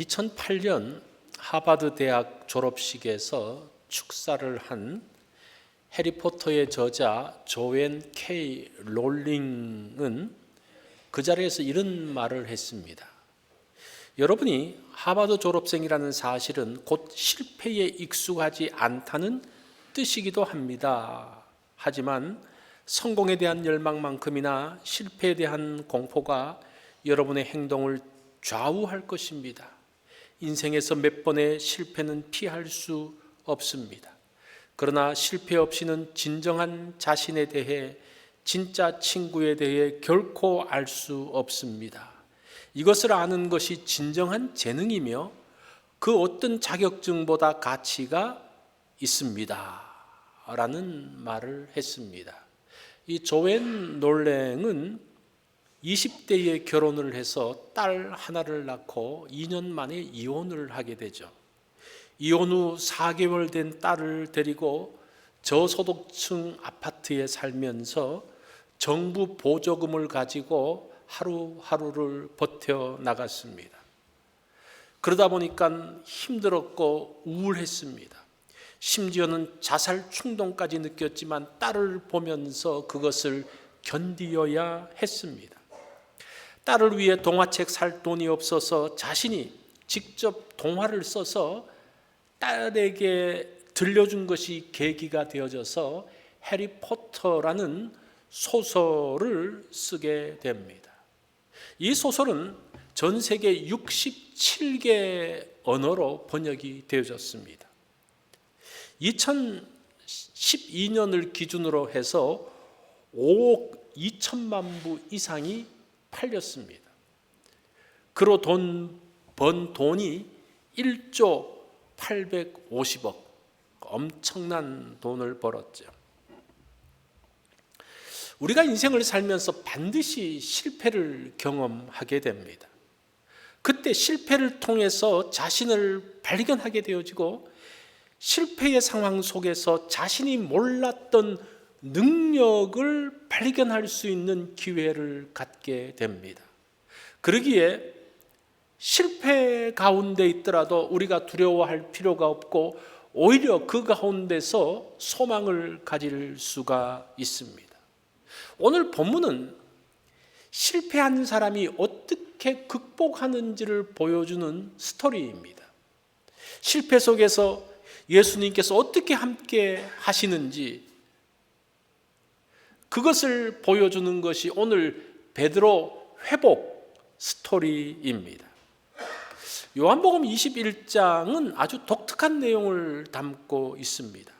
2008년 하버드 대학 졸업식에서 축사를 한 해리포터의 저자 조앤 K 롤링은 그 자리에서 이런 말을 했습니다. 여러분이 하버드 졸업생이라는 사실은 곧 실패에 익숙하지 않다는 뜻이기도 합니다. 하지만 성공에 대한 열망만큼이나 실패에 대한 공포가 여러분의 행동을 좌우할 것입니다. 인생에서 몇 번의 실패는 피할 수 없습니다. 그러나 실패 없이는 진정한 자신에 대해, 진짜 친구에 대해 결코 알 수 없습니다. 이것을 아는 것이 진정한 재능이며 그 어떤 자격증보다 가치가 있습니다. 라는 말을 했습니다. 이 조앤 롤랭은 20대에 결혼을 해서 딸 하나를 낳고 2년 만에 이혼을 하게 되죠. 이혼 후 4개월 된 딸을 데리고 저소득층 아파트에 살면서 정부 보조금을 가지고 하루하루를 버텨 나갔습니다. 그러다 보니까 힘들었고 우울했습니다. 심지어는 자살 충동까지 느꼈지만 딸을 보면서 그것을 견디어야 했습니다. 딸을 위해 동화책 살 돈이 없어서 자신이 직접 동화를 써서 딸에게 들려준 것이 계기가 되어져서 해리포터라는 소설을 쓰게 됩니다. 이 소설은 전 세계 67개 언어로 번역이 되어졌습니다. 2012년을 기준으로 해서 5억 2천만 부 이상이 팔렸습니다. 그로 번 돈이 1조 850억, 엄청난 돈을 벌었죠. 우리가 인생을 살면서 반드시 실패를 경험하게 됩니다. 그때 실패를 통해서 자신을 발견하게 되어지고 실패의 상황 속에서 자신이 몰랐던 능력을 발견할 수 있는 기회를 갖게 됩니다. 그러기에 실패 가운데 있더라도 우리가 두려워할 필요가 없고 오히려 그 가운데서 소망을 가질 수가 있습니다. 오늘 본문은 실패한 사람이 어떻게 극복하는지를 보여주는 스토리입니다. 실패 속에서 예수님께서 어떻게 함께 하시는지 그것을 보여주는 것이 오늘 베드로 회복 스토리입니다. 요한복음 21장은 아주 독특한 내용을 담고 있습니다.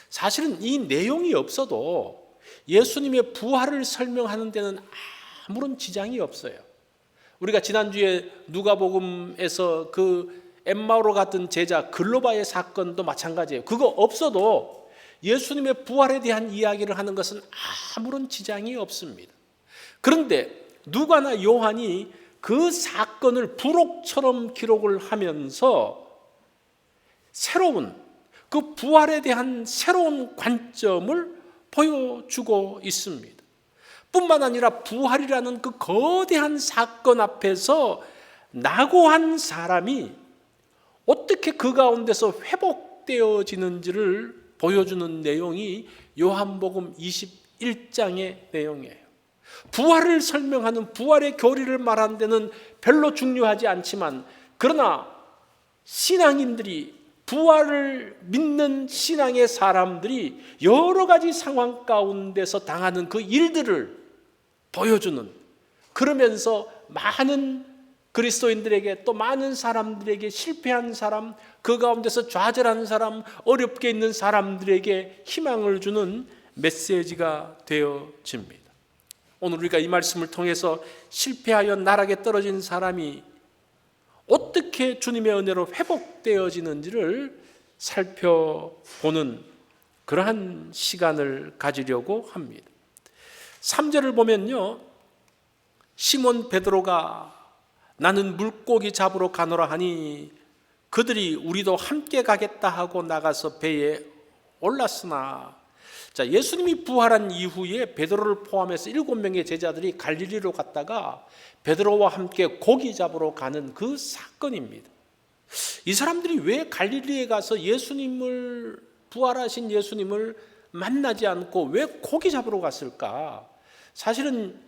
사실은 이 내용이 없어도 예수님의 부활을 설명하는 데는 아무런 지장이 없어요. 우리가 지난주에 누가복음에서 그 엠마오로 갔던 제자 글로바의 사건도 마찬가지예요. 그거 없어도 예수님의 부활에 대한 이야기를 하는 것은 아무런 지장이 없습니다. 그런데 누가나 요한이 그 사건을 부록처럼 기록을 하면서 새로운 그 부활에 대한 새로운 관점을 보여주고 있습니다. 뿐만 아니라 부활이라는 그 거대한 사건 앞에서 낙오한 사람이 어떻게 그 가운데서 회복되어지는지를 보여주는 내용이 요한복음 21장의 내용이에요. 부활을 설명하는 부활의 교리를 말하는 데는 별로 중요하지 않지만 그러나 신앙인들이 부활을 믿는 신앙의 사람들이 여러 가지 상황 가운데서 당하는 그 일들을 보여주는 그러면서 많은 그리스도인들에게 또 많은 사람들에게 실패한 사람 그 가운데서 좌절한 사람 어렵게 있는 사람들에게 희망을 주는 메시지가 되어집니다. 오늘 우리가 이 말씀을 통해서 실패하여 나락에 떨어진 사람이 어떻게 주님의 은혜로 회복되어지는지를 살펴보는 그러한 시간을 가지려고 합니다. 3절을 보면요, 시몬 베드로가 나는 물고기 잡으러 가노라 하니 그들이 우리도 함께 가겠다 하고 나가서 배에 올랐으나, 자, 예수님이 부활한 이후에 베드로를 포함해서 7명의 제자들이 갈릴리로 갔다가 베드로와 함께 고기 잡으러 가는 그 사건입니다. 이 사람들이 왜 갈릴리에 가서 부활하신 예수님을 만나지 않고 왜 고기 잡으러 갔을까? 사실은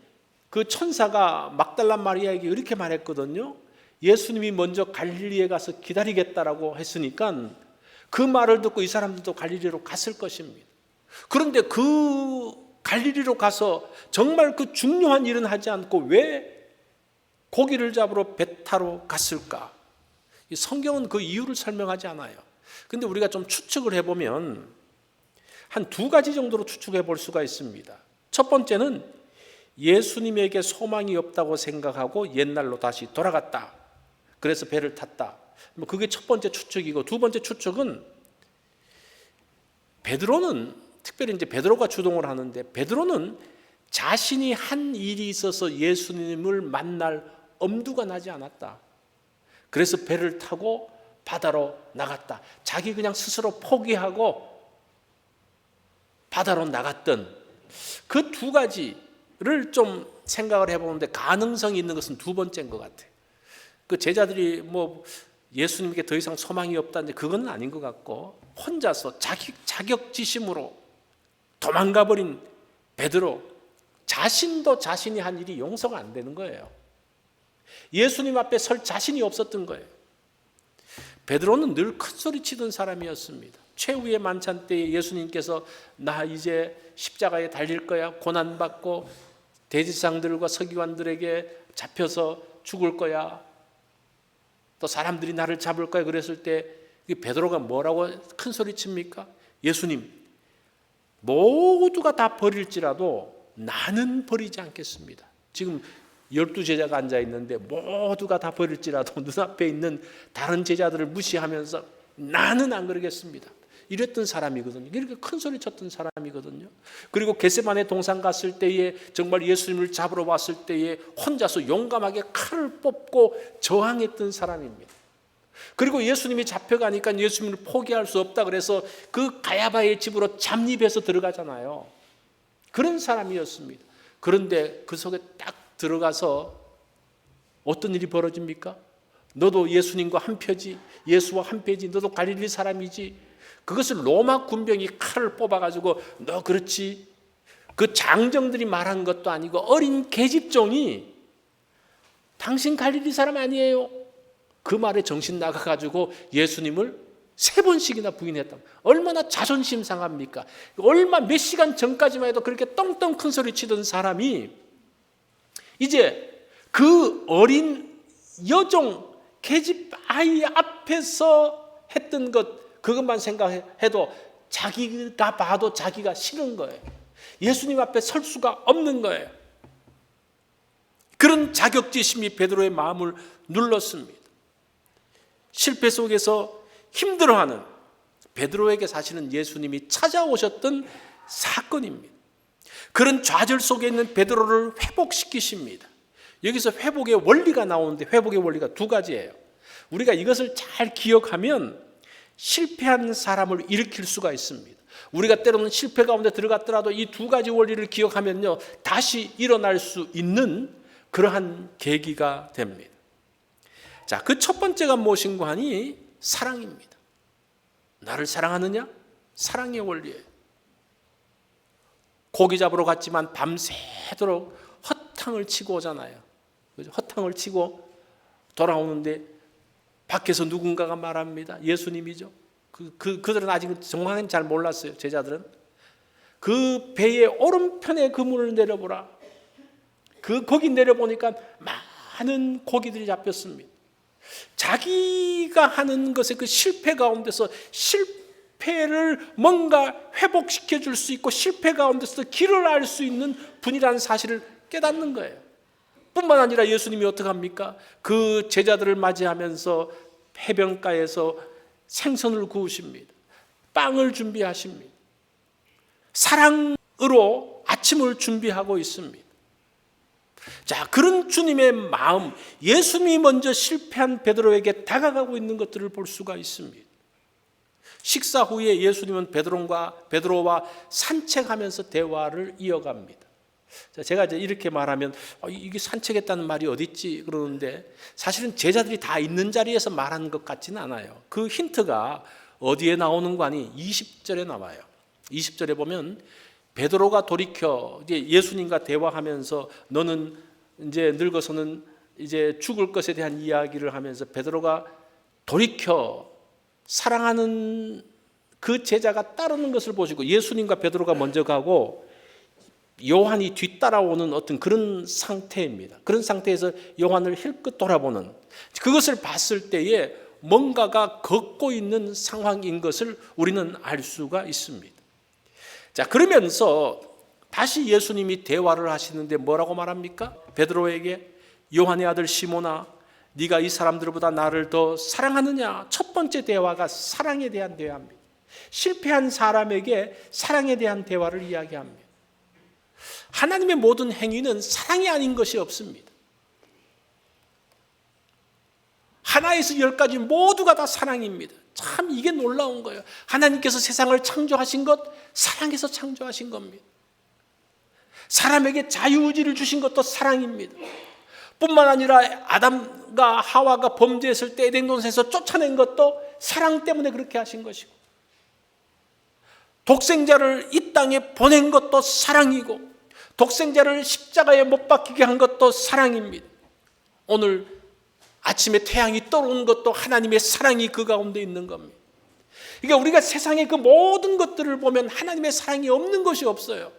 그 천사가 막달라 마리아에게 이렇게 말했거든요. 예수님이 먼저 갈릴리에 가서 기다리겠다라고 했으니까 그 말을 듣고 이 사람들도 갈릴리로 갔을 것입니다. 그런데 그 갈릴리로 가서 정말 그 중요한 일은 하지 않고 왜 고기를 잡으러 배 타러 갔을까? 성경은 그 이유를 설명하지 않아요. 근데 우리가 좀 추측을 해보면 한 두 가지 정도로 추측해 볼 수가 있습니다. 첫 번째는 예수님에게 소망이 없다고 생각하고 옛날로 다시 돌아갔다. 그래서 배를 탔다. 그게 첫 번째 추측이고, 두 번째 추측은 베드로는, 특별히 이제 베드로가 주동을 하는데, 베드로는 자신이 한 일이 있어서 예수님을 만날 엄두가 나지 않았다. 그래서 배를 타고 바다로 나갔다. 자기 그냥 스스로 포기하고 바다로 나갔던 그 두 가지를 좀 생각을 해보는데, 가능성이 있는 것은 두 번째인 것 같아요. 그 제자들이 뭐 예수님께 더 이상 소망이 없다는데 그건 아닌 것 같고, 혼자서 자격지심으로 도망가 버린 베드로 자신도 자신이 한 일이 용서가 안 되는 거예요. 예수님 앞에 설 자신이 없었던 거예요. 베드로는 늘 큰소리 치던 사람이었습니다. 최후의 만찬 때에 예수님께서 나 이제 십자가에 달릴 거야, 고난받고 대제사장들과 서기관들에게 잡혀서 죽을 거야, 또 사람들이 나를 잡을 거야 그랬을 때 베드로가 뭐라고 큰소리 칩니까? 예수님, 모두가 다 버릴지라도 나는 버리지 않겠습니다. 지금 12제자가 앉아 있는데 모두가 다 버릴지라도 눈앞에 있는 다른 제자들을 무시하면서 나는 안 그러겠습니다. 이랬던 사람이거든요. 이렇게 큰 소리 쳤던 사람이거든요. 그리고 겟세마네 동산 갔을 때에 정말 예수님을 잡으러 왔을 때에 혼자서 용감하게 칼을 뽑고 저항했던 사람입니다. 그리고 예수님이 잡혀가니까 예수님을 포기할 수 없다 그래서 그 가야바의 집으로 잠입해서 들어가잖아요. 그런 사람이었습니다. 그런데 그 속에 딱 들어가서 어떤 일이 벌어집니까? 너도 예수님과 한 표지, 예수와 한 표지, 너도 갈릴리 사람이지. 그것을 로마 군병이 칼을 뽑아가지고 너 그렇지? 그 장정들이 말한 것도 아니고 어린 계집종이 당신 갈릴리 사람 아니에요? 그 말에 정신 나가가지고 예수님을 3번씩이나 부인했다. 얼마나 자존심 상합니까? 몇 시간 전까지만 해도 그렇게 떵떵 큰 소리 치던 사람이 이제 그 어린 여종 계집 아이 앞에서 했던 그것만 생각해도 자기가 봐도 자기가 싫은 거예요. 예수님 앞에 설 수가 없는 거예요. 그런 자격지심이 베드로의 마음을 눌렀습니다. 실패 속에서 힘들어하는 베드로에게 사실은 예수님이 찾아오셨던 사건입니다. 그런 좌절 속에 있는 베드로를 회복시키십니다. 여기서 회복의 원리가 나오는데 회복의 원리가 두 가지예요. 우리가 이것을 잘 기억하면 실패한 사람을 일으킬 수가 있습니다. 우리가 때로는 실패 가운데 들어갔더라도 이 두 가지 원리를 기억하면요, 다시 일어날 수 있는 그러한 계기가 됩니다. 자, 그 첫 번째가 무엇인가 하니 사랑입니다. 나를 사랑하느냐? 사랑의 원리예요. 고기 잡으러 갔지만 밤새도록 헛탕을 치고 오잖아요. 헛탕을 치고 돌아오는데 밖에서 누군가가 말합니다. 예수님이죠. 그들은 아직 정확히 잘 몰랐어요. 제자들은. 그 배의 오른편에 그물을 내려보라. 거기 내려보니까 많은 고기들이 잡혔습니다. 자기가 하는 것의 그 실패 가운데서 실패를 뭔가 회복시켜 줄 수 있고 실패 가운데서 길을 알 수 있는 분이라는 사실을 깨닫는 거예요. 뿐만 아니라 예수님이 어떻게 합니까? 그 제자들을 맞이하면서 해변가에서 생선을 구우십니다. 빵을 준비하십니다. 사랑으로 아침을 준비하고 있습니다. 자, 그런 주님의 마음, 예수님이 먼저 실패한 베드로에게 다가가고 있는 것들을 볼 수가 있습니다. 식사 후에 예수님은 베드로와 산책하면서 대화를 이어갑니다. 제가 이제 이렇게 말하면 이게 산책했다는 말이 어디 있지 그러는데, 사실은 제자들이 다 있는 자리에서 말하는 것 같지는 않아요. 그 힌트가 어디에 나오는 거 아니? 20절에 나와요. 20절에 보면 베드로가 돌이켜 이제 예수님과 대화하면서 너는 이제 늙어서는 이제 죽을 것에 대한 이야기를 하면서 베드로가 돌이켜 사랑하는 그 제자가 따르는 것을 보시고, 예수님과 베드로가 먼저 가고 요한이 뒤따라오는 어떤 그런 상태입니다. 그런 상태에서 요한을 힐끗 돌아보는, 그것을 봤을 때에 뭔가가 걷고 있는 상황인 것을 우리는 알 수가 있습니다. 자, 그러면서 다시 예수님이 대화를 하시는데 뭐라고 말합니까? 베드로에게 요한의 아들 시몬아, 네가 이 사람들보다 나를 더 사랑하느냐? 첫 번째 대화가 사랑에 대한 대화입니다. 실패한 사람에게 사랑에 대한 대화를 이야기합니다. 하나님의 모든 행위는 사랑이 아닌 것이 없습니다. 하나에서 10가지 모두가 다 사랑입니다. 참 이게 놀라운 거예요. 하나님께서 세상을 창조하신 것 사랑해서 창조하신 겁니다. 사람에게 자유의지를 주신 것도 사랑입니다. 뿐만 아니라 아담과 하와가 범죄했을 때 에덴 동산에서 쫓아낸 것도 사랑 때문에 그렇게 하신 것이고, 독생자를 이 땅에 보낸 것도 사랑이고, 독생자를 십자가에 못 박히게 한 것도 사랑입니다. 오늘 아침에 태양이 떠오르는 것도 하나님의 사랑이 그 가운데 있는 겁니다. 그러니까 우리가 세상의 그 모든 것들을 보면 하나님의 사랑이 없는 것이 없어요.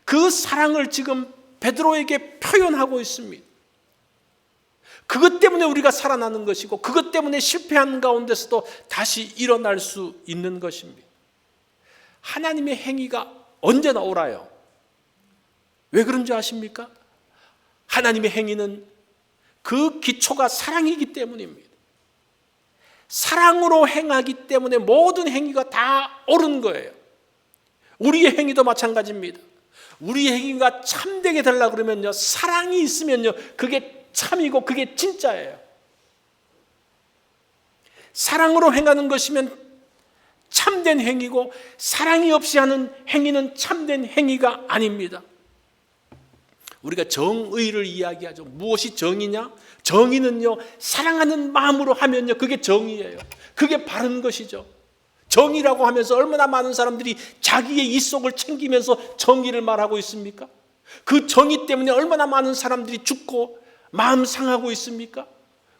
그 사랑을 지금 베드로에게 표현하고 있습니다. 그것 때문에 우리가 살아나는 것이고, 그것 때문에 실패한 가운데서도 다시 일어날 수 있는 것입니다. 하나님의 행위가 언제나 옳아요. 왜 그런지 아십니까? 하나님의 행위는 그 기초가 사랑이기 때문입니다. 사랑으로 행하기 때문에 모든 행위가 다 옳은 거예요. 우리의 행위도 마찬가지입니다. 우리의 행위가 참되게 되려고 그러면요, 사랑이 있으면요, 그게 참이고 그게 진짜예요. 사랑으로 행하는 것이면 참된 행위고, 사랑이 없이 하는 행위는 참된 행위가 아닙니다. 우리가 정의를 이야기하죠. 무엇이 정의냐? 정의는요, 사랑하는 마음으로 하면요, 그게 정의예요. 그게 바른 것이죠. 정의라고 하면서 얼마나 많은 사람들이 자기의 이속을 챙기면서 정의를 말하고 있습니까? 그 정의 때문에 얼마나 많은 사람들이 죽고 마음 상하고 있습니까?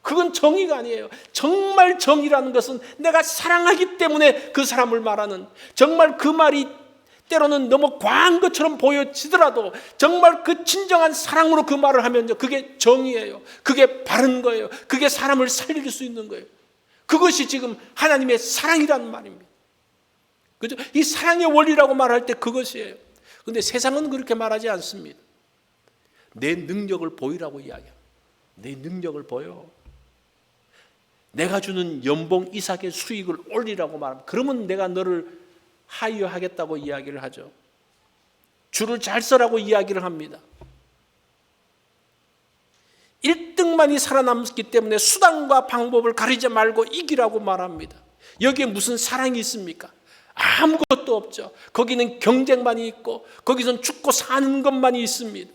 그건 정의가 아니에요. 정말 정의라는 것은 내가 사랑하기 때문에 그 사람을 말하는, 정말 그 말이 때로는 너무 과한 것처럼 보여지더라도 정말 그 진정한 사랑으로 그 말을 하면요, 그게 정의예요. 그게 바른 거예요. 그게 사람을 살릴 수 있는 거예요. 그것이 지금 하나님의 사랑이라는 말입니다. 그죠? 이 사랑의 원리라고 말할 때 그것이에요. 그런데 세상은 그렇게 말하지 않습니다. 내 능력을 보이라고 이야기합니다. 내 능력을 보여. 내가 주는 연봉 이삭의 수익을 올리라고 말합니다. 그러면 내가 너를 하이어하겠다고 이야기를 하죠. 줄을 잘 서라고 이야기를 합니다. 1등만이 살아남기 때문에 수단과 방법을 가리지 말고 이기라고 말합니다. 여기에 무슨 사랑이 있습니까? 아무것도 없죠. 거기는 경쟁만이 있고, 거기서는 죽고 사는 것만이 있습니다.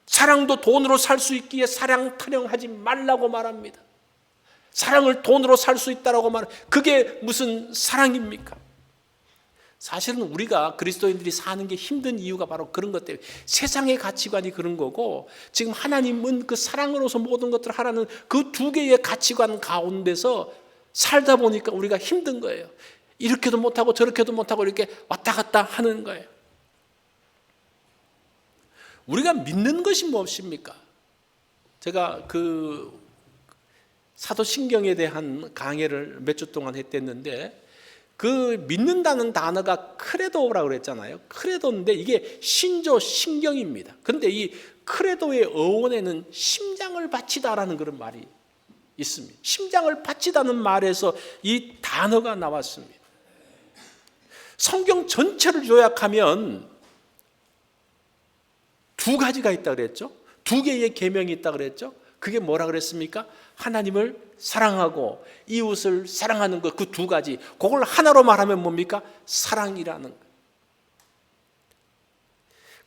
사랑도 돈으로 살 수 있기에 사랑 타령하지 말라고 말합니다. 사랑을 돈으로 살 수 있다라고 말합니다. 그게 무슨 사랑입니까? 사실은 우리가 그리스도인들이 사는 게 힘든 이유가 바로 그런 것 때문에, 세상의 가치관이 그런 거고, 지금 하나님은 그 사랑으로서 모든 것들을 하라는 그 두 개의 가치관 가운데서 살다 보니까 우리가 힘든 거예요. 이렇게도 못하고 저렇게도 못하고 이렇게 왔다 갔다 하는 거예요. 우리가 믿는 것이 무엇입니까? 제가 그 사도신경에 대한 강의를 몇 주 동안 했댔는데, 그 믿는다는 단어가 크레도라고 그랬잖아요. 크레도인데 이게 신조 신경입니다. 그런데 이 크레도의 어원에는 심장을 바치다라는 그런 말이 있습니다. 심장을 바치다는 말에서 이 단어가 나왔습니다. 성경 전체를 요약하면 두 가지가 있다 그랬죠. 두 개의 계명이 있다 그랬죠. 그게 뭐라 그랬습니까? 하나님을 사랑하고 이웃을 사랑하는 것, 그 두 가지, 그걸 하나로 말하면 뭡니까? 사랑이라는 것.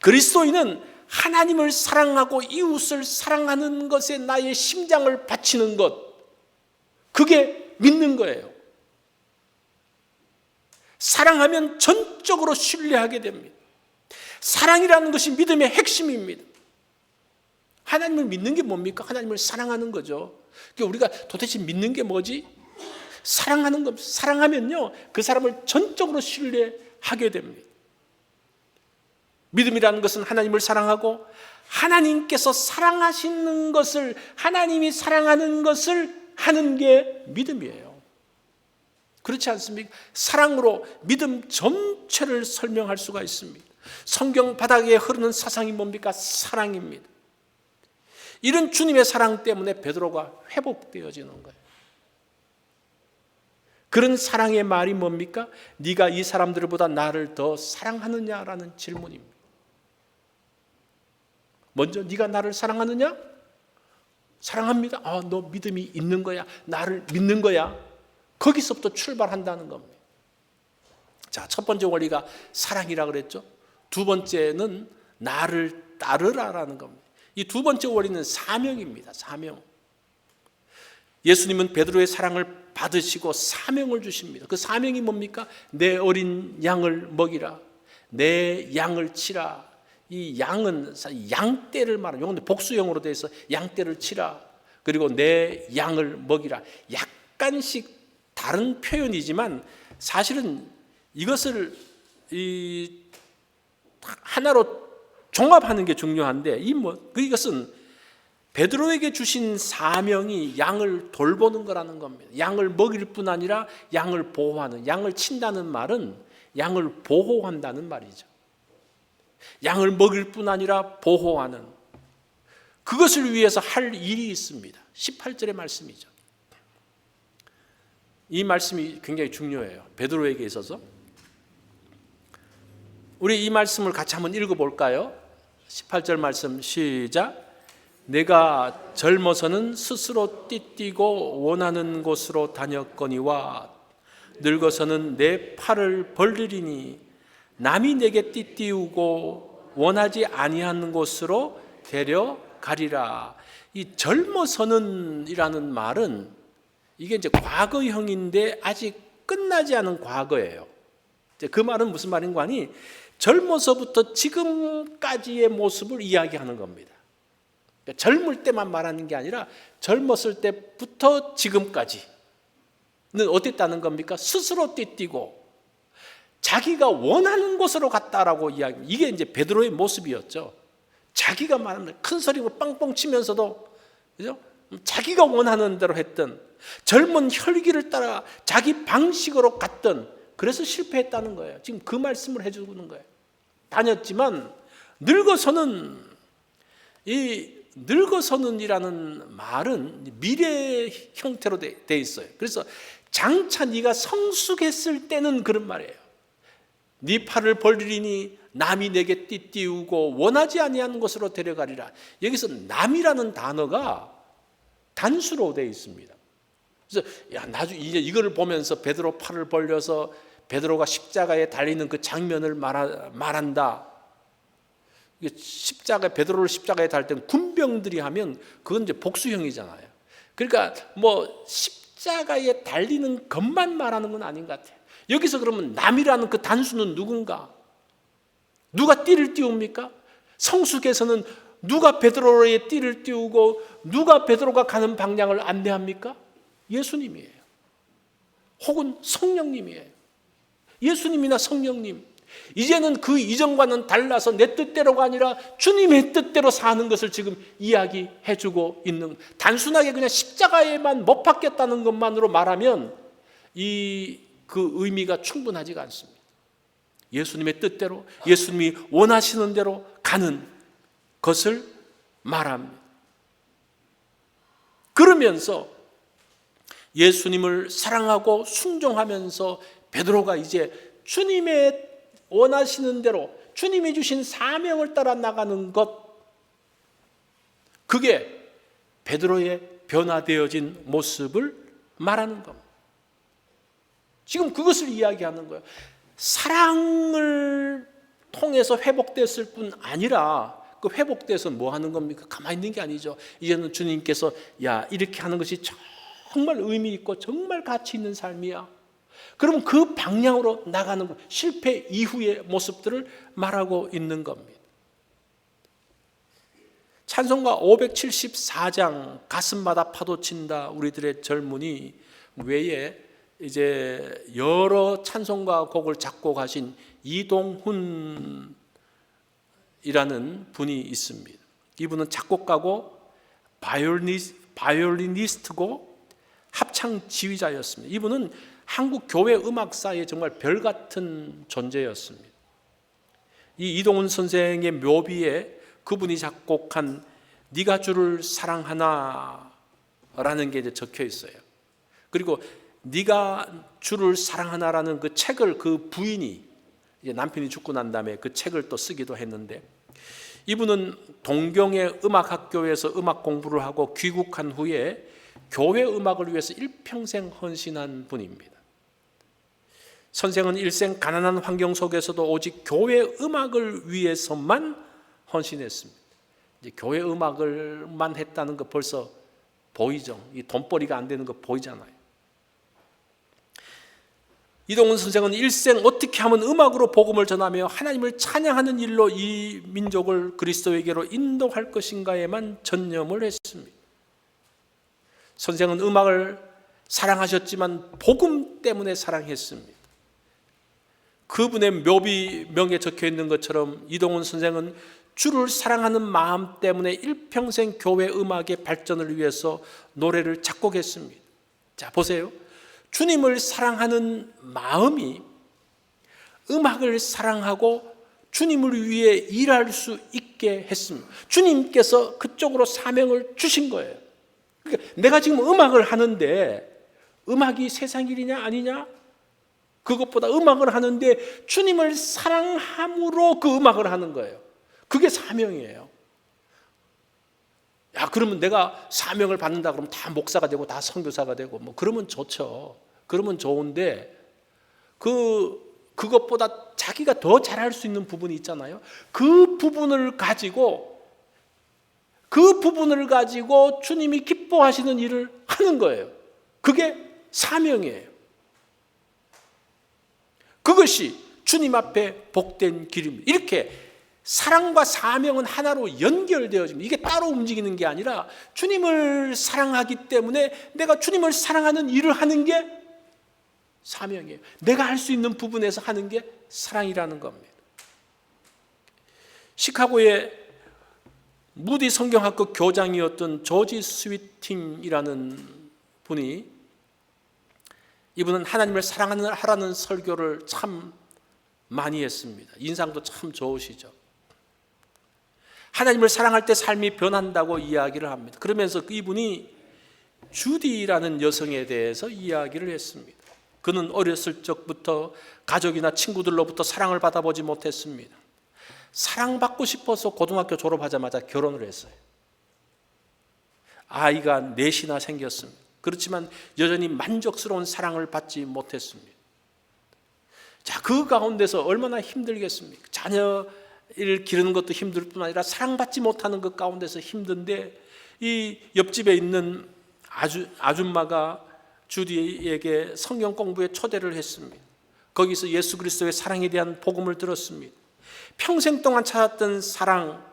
그리스도인은 하나님을 사랑하고 이웃을 사랑하는 것에 나의 심장을 바치는 것, 그게 믿는 거예요. 사랑하면 전적으로 신뢰하게 됩니다. 사랑이라는 것이 믿음의 핵심입니다. 하나님을 믿는 게 뭡니까? 하나님을 사랑하는 거죠. 그러니까 우리가 도대체 믿는 게 뭐지? 사랑하는 겁니다. 사랑하면요, 그 사람을 전적으로 신뢰하게 됩니다. 믿음이라는 것은 하나님을 사랑하고 하나님께서 사랑하시는 것을, 하나님이 사랑하는 것을 하는 게 믿음이에요. 그렇지 않습니까? 사랑으로 믿음 전체를 설명할 수가 있습니다. 성경 바닥에 흐르는 사상이 뭡니까? 사랑입니다. 이런 주님의 사랑 때문에 베드로가 회복되어지는 거예요. 그런 사랑의 말이 뭡니까? 네가 이 사람들보다 나를 더 사랑하느냐라는 질문입니다. 먼저 네가 나를 사랑하느냐? 사랑합니다. 너 믿음이 있는 거야. 나를 믿는 거야. 거기서부터 출발한다는 겁니다. 자, 첫 번째 원리가 사랑이라 그랬죠. 두 번째는 나를 따르라라는 겁니다. 이 두 번째 원리는 사명입니다. 사명. 예수님은 베드로의 사랑을 받으시고 사명을 주십니다. 그 사명이 뭡니까? 내 어린 양을 먹이라. 내 양을 치라. 이 양은 양떼를 말하는, 이건 복수형으로 되어 있어. 양떼를 치라. 그리고 내 양을 먹이라. 약간씩 다른 표현이지만 사실은 이것을 하나로 종합하는 게 중요한데, 이것은 베드로에게 주신 사명이 양을 돌보는 거라는 겁니다. 양을 먹일 뿐 아니라 양을 보호하는, 양을 친다는 말은 양을 보호한다는 말이죠. 양을 먹일 뿐 아니라 보호하는, 그것을 위해서 할 일이 있습니다. 18절의 말씀이죠. 이 말씀이 굉장히 중요해요. 베드로에게 있어서. 우리 이 말씀을 같이 한번 읽어볼까요? 18절 말씀 시작. 내가 젊어서는 스스로 띠띠고 원하는 곳으로 다녔거니와 늙어서는 내 팔을 벌리리니 남이 내게 띠띠우고 원하지 아니하는 곳으로 데려가리라. 이 젊어서는 이라는 말은 이게 이제 과거형인데 아직 끝나지 않은 과거예요. 그 말은 무슨 말인가 하니 젊어서부터 지금까지의 모습을 이야기하는 겁니다. 그러니까 젊을 때만 말하는 게 아니라 젊었을 때부터 지금까지는 어땠다는 겁니까? 스스로 띠띠고 자기가 원하는 곳으로 갔다라고 이야기. 이게 이제 베드로의 모습이었죠. 자기가 말하는 큰 소리로 빵빵 치면서도, 그죠? 자기가 원하는 대로 했던, 젊은 혈기를 따라 자기 방식으로 갔던, 그래서 실패했다는 거예요. 지금 그 말씀을 해주는 거예요. 다녔지만 늙어서는, 이 늙어서는이라는 말은 미래 형태로 돼 있어요. 그래서 장차 네가 성숙했을 때는 그런 말이에요. 네 팔을 벌리니 남이 내게 띠띠우고 원하지 아니하는 곳으로 데려가리라. 여기서 남이라는 단어가 단수로 되어 있습니다. 그래서 나중에 이제 이거를 보면서 베드로 팔을 벌려서 베드로가 십자가에 달리는 그 장면을 말한다. 베드로를 십자가에 달 때는 군병들이 하면 그건 이제 복수형이잖아요. 그러니까 뭐 십자가에 달리는 것만 말하는 건 아닌 것 같아요. 여기서 그러면 남이라는 그 단수는 누군가? 누가 띠를 띄웁니까? 성숙에서는 누가 베드로의 띠를 띄우고 누가 베드로가 가는 방향을 안내합니까? 예수님이에요. 혹은 성령님이에요. 예수님이나 성령님. 이제는 그 이전과는 달라서 내 뜻대로가 아니라 주님의 뜻대로 사는 것을 지금 이야기해주고 있는, 단순하게 그냥 십자가에만 못 박겠다는 것만으로 말하면 그 의미가 충분하지가 않습니다. 예수님의 뜻대로, 예수님이 원하시는 대로 가는 것을 말합니다. 그러면서 예수님을 사랑하고 순종하면서 베드로가 이제 주님의 원하시는 대로 주님이 주신 사명을 따라 나가는 것, 그게 베드로의 변화되어진 모습을 말하는 겁니다. 지금 그것을 이야기하는 거예요. 사랑을 통해서 회복됐을 뿐 아니라 그 회복돼서 뭐 하는 겁니까? 가만히 있는 게 아니죠. 이제는 주님께서 야, 이렇게 하는 것이 정말 의미 있고 정말 가치 있는 삶이야. 그러면 그 방향으로 나가는 것, 실패 이후의 모습들을 말하고 있는 겁니다. 찬송가 574장 가슴마다 파도친다 우리들의 젊은이 외에 이제 여러 찬송가 곡을 작곡하신 이동훈이라는 분이 있습니다. 이분은 작곡가고 바이올리니스트고 합창 지휘자였습니다. 이분은 한국 교회 음악사에 정말 별 같은 존재였습니다. 이 이동훈 선생의 묘비에 그분이 작곡한 네가 주를 사랑하나 라는 게 이제 적혀 있어요. 그리고 네가 주를 사랑하나라는 그 책을 그 부인이 이제 남편이 죽고 난 다음에 그 책을 또 쓰기도 했는데, 이분은 동경의 음악학교에서 음악 공부를 하고 귀국한 후에 교회 음악을 위해서 일평생 헌신한 분입니다. 선생은 일생 가난한 환경 속에서도 오직 교회 음악을 위해서만 헌신했습니다. 이제 교회 음악을만 했다는 거 벌써 보이죠. 이 돈벌이가 안 되는 거 보이잖아요. 이동훈 선생은 일생 어떻게 하면 음악으로 복음을 전하며 하나님을 찬양하는 일로 이 민족을 그리스도에게로 인도할 것인가에만 전념을 했습니다. 선생은 음악을 사랑하셨지만 복음 때문에 사랑했습니다. 그분의 묘비명에 적혀 있는 것처럼 이동훈 선생은 주를 사랑하는 마음 때문에 일평생 교회 음악의 발전을 위해서 노래를 작곡했습니다. 자, 보세요. 주님을 사랑하는 마음이 음악을 사랑하고 주님을 위해 일할 수 있게 했습니다. 주님께서 그쪽으로 사명을 주신 거예요. 그러니까 내가 지금 음악을 하는데 음악이 세상 일이냐 아니냐? 그것보다 음악을 하는데 주님을 사랑함으로 그 음악을 하는 거예요. 그게 사명이에요. 야, 그러면 내가 사명을 받는다 그러면 다 목사가 되고 다 선교사가 되고 뭐 그러면 좋죠. 그러면 좋은데 그것보다 자기가 더 잘할 수 있는 부분이 있잖아요. 그 부분을 가지고 주님이 기뻐하시는 일을 하는 거예요. 그게 사명이에요. 그것이 주님 앞에 복된 길입니다. 이렇게 사랑과 사명은 하나로 연결되어집니다. 이게 따로 움직이는 게 아니라 주님을 사랑하기 때문에 내가 주님을 사랑하는 일을 하는 게 사명이에요. 내가 할 수 있는 부분에서 하는 게 사랑이라는 겁니다. 시카고의 무디 성경학교 교장이었던 조지 스위팅이라는 분이, 이분은 하나님을 사랑하라는 설교를 참 많이 했습니다. 인상도 참 좋으시죠. 하나님을 사랑할 때 삶이 변한다고 이야기를 합니다. 그러면서 이분이 주디라는 여성에 대해서 이야기를 했습니다. 그는 어렸을 적부터 가족이나 친구들로부터 사랑을 받아보지 못했습니다. 사랑받고 싶어서 고등학교 졸업하자마자 결혼을 했어요. 아이가 넷이나 생겼습니다. 그렇지만 여전히 만족스러운 사랑을 받지 못했습니다. 자, 그 가운데서 얼마나 힘들겠습니까? 자녀를 기르는 것도 힘들 뿐 아니라 사랑받지 못하는 것 가운데서 힘든데, 이 옆집에 있는 아줌마가 주디에게 성경 공부에 초대를 했습니다. 거기서 예수 그리스도의 사랑에 대한 복음을 들었습니다. 평생 동안 찾았던 사랑,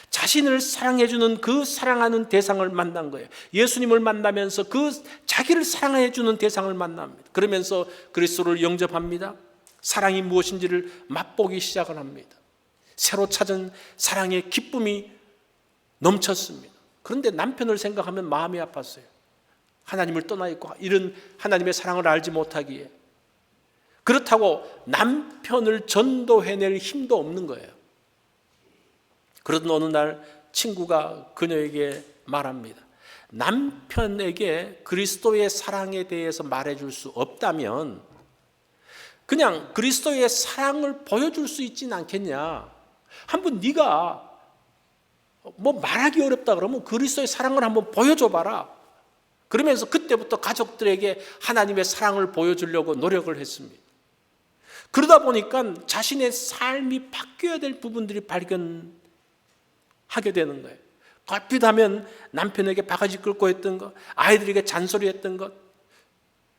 자신을 사랑해주는 그 사랑하는 대상을 만난 거예요. 예수님을 만나면서 그 자기를 사랑해주는 대상을 만납니다. 그러면서 그리스도를 영접합니다. 사랑이 무엇인지를 맛보기 시작을 합니다. 새로 찾은 사랑의 기쁨이 넘쳤습니다. 그런데 남편을 생각하면 마음이 아팠어요. 하나님을 떠나 있고 이런 하나님의 사랑을 알지 못하기에. 그렇다고 남편을 전도해낼 힘도 없는 거예요. 그러던 어느 날 친구가 그녀에게 말합니다. 남편에게 그리스도의 사랑에 대해서 말해줄 수 없다면 그냥 그리스도의 사랑을 보여줄 수 있지는 않겠냐. 한번 네가 뭐 말하기 어렵다 그러면 그리스도의 사랑을 한번 보여줘 봐라. 그러면서 그때부터 가족들에게 하나님의 사랑을 보여주려고 노력을 했습니다. 그러다 보니까 자신의 삶이 바뀌어야 될 부분들이 발견하게 되는 거예요. 얼핏 하면 남편에게 바가지 긁고 했던 것, 아이들에게 잔소리했던 것,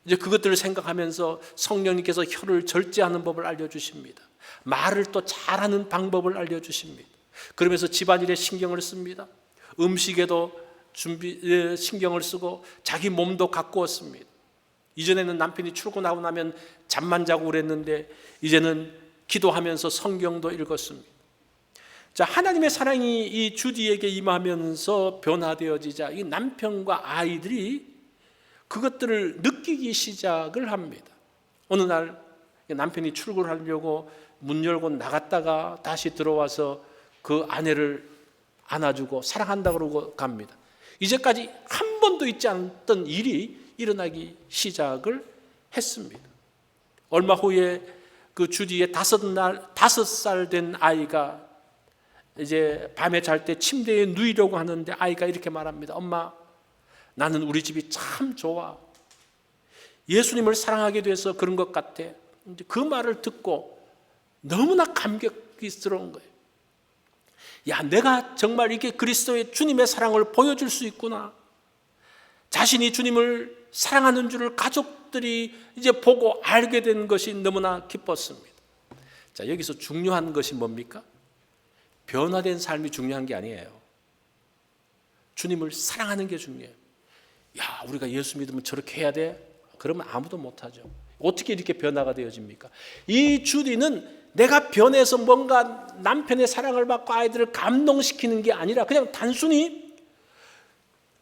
이제 그것들을 생각하면서 성령님께서 혀를 절제하는 법을 알려주십니다. 말을 또 잘하는 방법을 알려주십니다. 그러면서 집안일에 신경을 씁니다. 음식에도 신경을 쓰고 자기 몸도 가꾸었습니다. 이전에는 남편이 출근하고 나면 잠만 자고 그랬는데 이제는 기도하면서 성경도 읽었습니다. 자, 하나님의 사랑이 이 주디에게 임하면서 변화되어지자 이 남편과 아이들이 그것들을 느끼기 시작을 합니다. 어느 날 남편이 출근하려고 문 열고 나갔다가 다시 들어와서 그 아내를 안아주고 사랑한다 그러고 갑니다. 이제까지 한 번도 있지 않던 일이 일어나기 시작을 했습니다. 얼마 후에 그 주디의 5살 된 아이가 이제 밤에 잘 때 침대에 누이려고 하는데 아이가 이렇게 말합니다. 엄마, 나는 우리 집이 참 좋아. 예수님을 사랑하게 돼서 그런 것 같아. 그 말을 듣고 너무나 감격스러운 거예요. 야, 내가 정말 이게 그리스도의 주님의 사랑을 보여줄 수 있구나. 자신이 주님을 사랑하는 줄을 가족들이 이제 보고 알게 된 것이 너무나 기뻤습니다. 자, 여기서 중요한 것이 뭡니까? 변화된 삶이 중요한 게 아니에요. 주님을 사랑하는 게 중요해요. 야, 우리가 예수 믿으면 저렇게 해야 돼? 그러면 아무도 못하죠. 어떻게 이렇게 변화가 되어집니까? 이 주디는 내가 변해서 뭔가 남편의 사랑을 받고 아이들을 감동시키는 게 아니라 그냥 단순히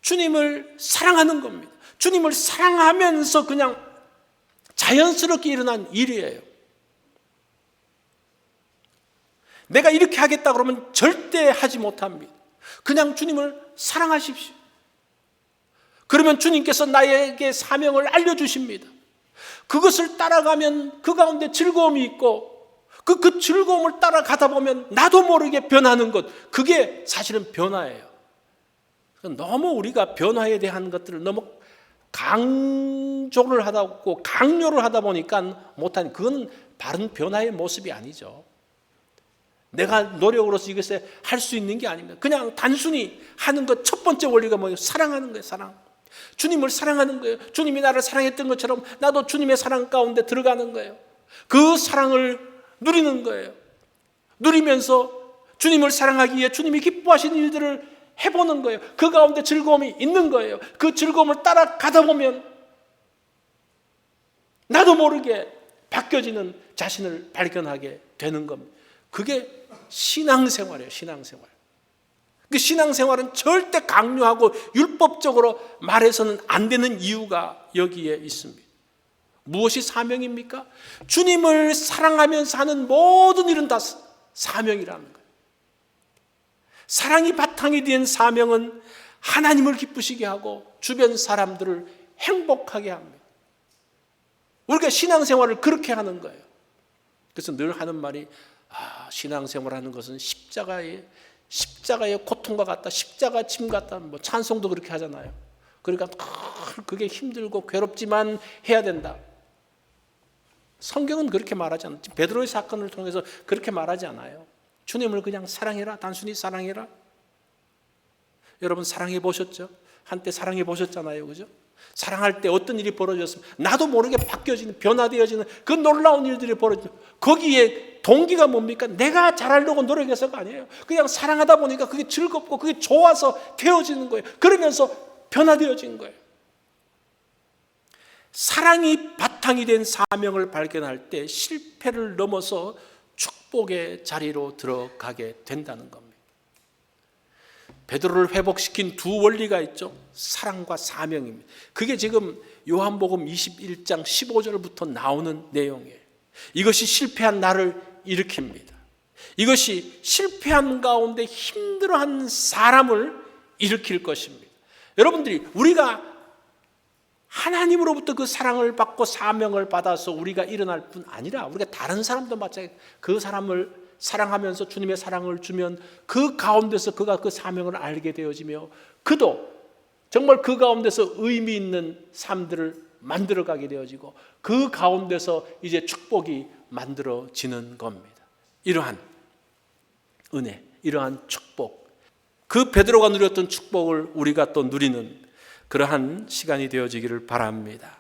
주님을 사랑하는 겁니다. 주님을 사랑하면서 그냥 자연스럽게 일어난 일이에요. 내가 이렇게 하겠다 그러면 절대 하지 못합니다. 그냥 주님을 사랑하십시오. 그러면 주님께서 나에게 사명을 알려주십니다. 그것을 따라가면 그 가운데 즐거움이 있고 그 즐거움을 따라가다 보면 나도 모르게 변하는 것, 그게 사실은 변화예요. 너무 우리가 변화에 대한 것들을 너무 강조를 하다 보니까 못하는, 그건 바른 변화의 모습이 아니죠. 내가 노력으로서 이것을 할 수 있는 게 아닙니다. 그냥 단순히 하는 것, 첫 번째 원리가 뭐예요? 사랑하는 거예요. 사랑. 주님을 사랑하는 거예요. 주님이 나를 사랑했던 것처럼 나도 주님의 사랑 가운데 들어가는 거예요. 그 사랑을 누리는 거예요. 누리면서 주님을 사랑하기 위해 주님이 기뻐하시는 일들을 해보는 거예요. 그 가운데 즐거움이 있는 거예요. 그 즐거움을 따라가다 보면 나도 모르게 바뀌어지는 자신을 발견하게 되는 겁니다. 그게 신앙생활이에요. 신앙생활. 그 신앙생활은 절대 강요하고 율법적으로 말해서는 안 되는 이유가 여기에 있습니다. 무엇이 사명입니까? 주님을 사랑하면서 하는 모든 일은 다 사명이라는 거예요. 사랑이 바탕이 된 사명은 하나님을 기쁘시게 하고 주변 사람들을 행복하게 합니다. 우리가 신앙생활을 그렇게 하는 거예요. 그래서 늘 하는 말이 신앙생활하는 것은 십자가의 고통과 같다, 십자가 짐 같다, 뭐 찬송도 그렇게 하잖아요. 그러니까 그게 힘들고 괴롭지만 해야 된다. 성경은 그렇게 말하지 않아요. 베드로의 사건을 통해서 그렇게 말하지 않아요. 주님을 그냥 사랑해라, 단순히 사랑해라. 여러분 사랑해 보셨죠? 한때 사랑해 보셨잖아요, 그죠? 사랑할 때 어떤 일이 벌어졌으면 나도 모르게 바뀌어지는, 변화되어지는 그 놀라운 일들이 벌어지죠. 거기에 동기가 뭡니까? 내가 잘하려고 노력해서가 아니에요. 그냥 사랑하다 보니까 그게 즐겁고 그게 좋아서 되어지는 거예요. 그러면서 변화되어진 거예요. 사랑이 바탕이 된 사명을 발견할 때 실패를 넘어서 축복의 자리로 들어가게 된다는 겁니다. 베드로를 회복시킨 두 원리가 있죠. 사랑과 사명입니다. 그게 지금 요한복음 21장 15절부터 나오는 내용이에요. 이것이 실패한 나를 일으킵니다. 이것이 실패한 가운데 힘들어한 사람을 일으킬 것입니다. 여러분들이 우리가 하나님으로부터 그 사랑을 받고 사명을 받아서 우리가 일어날 뿐 아니라 우리가 다른 사람도 마찬가지, 그 사람을 사랑하면서 주님의 사랑을 주면 그 가운데서 그가 그 사명을 알게 되어지며 그도 정말 그 가운데서 의미 있는 삶들을 만들어가게 되어지고 그 가운데서 이제 축복이 만들어지는 겁니다. 이러한 은혜, 이러한 축복, 그 베드로가 누렸던 축복을 우리가 또 누리는 그러한 시간이 되어지기를 바랍니다.